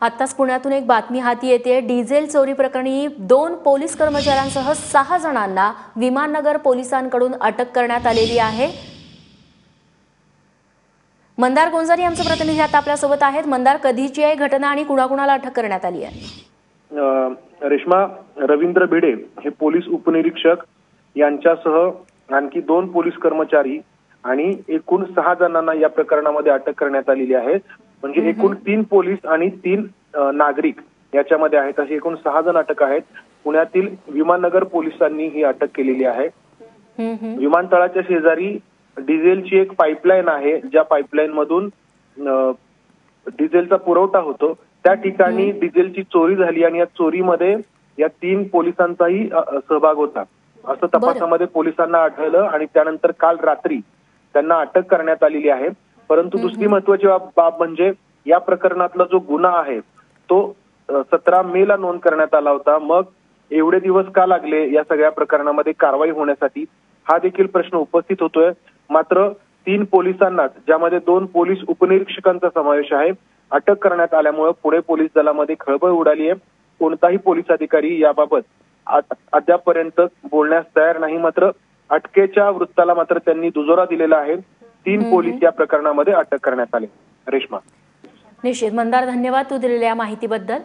आत्ताच पुण्यातून एक बातमी हाती येते। डिझेल चोरी प्रकरणी 2 पोलीस कर्मचाऱ्यांसह 6 जणांना विमाननगर पोलिसांकडून अटक करण्यात आलेली आहे। मंदार गोंजारी आमचे प्रतिनिधी आता आपल्या सोबत आहेत। मंदार, कधीची आहे घटना आणि कुणाकुणाला अटक करण्यात आली आहे? रेश्मा, रवींद्र भिडे हे पोलीस उपनिरीक्षक यांच्यासह आणखी 2 पोलीस कर्मचारी आणि एकूण 6 जणांना या प्रकरणामध्ये अटक करण्यात आलेली आहे। म्हणजे एकूण 3 पोलीस आणि 3 नागरिक याच्यामध्ये आहेत, असे एकूण 6 जण अटक आहेत। पुण्यातील विमाननगर पोलिसांनी ही अटक केलेली आहे। विमानतळाच्या शेजारी डिझेलची एक पाईपलाईन आहे, ज्या पाईपलाईन मधून डिझेलचा पुरवठा होतो। त्या ठिकाणी डिझेलची चोरी झाली आणि या चोरीमध्ये या 3 पोलिसांचाही सहभाग होता असं तपासामध्ये पोलिसांना आढळलं आणि त्यानंतर काल रात्री त्यांना अटक करण्यात आलेली आहे। परंतु दुसरी महत्त्वाची बाब म्हणजे या प्रकरणातला जो गुन्हा आहे तो 17 मे ला नोंद करण्यात आला होता। मग एवढे दिवस का लागले या सगळ्या प्रकरणामध्ये कारवाई होण्यासाठी, हा देखील प्रश्न उपस्थित होतोय। मात्र 3 पोलिसांना, ज्यामध्ये 2 पोलीस उपनिरीक्षकांचा समावेश आहे, अटक करण्यात आल्यामुळे पुणे पोलीस दलामध्ये खळबळ उडाली आहे। कोणताही पोलीस अधिकारी याबाबत अद्यापपर्यंत बोलण्यास तयार नाही। मात्र अटकेच्या वृत्ताला मात्र त्यांनी दुजोरा दिलेला आहे। 3 पोलीस या प्रकरणामध्ये अटक करण्यात आले। रेश्मा, निश्चित मंदार, धन्यवाद तू दिलेल्या माहितीबद्दल।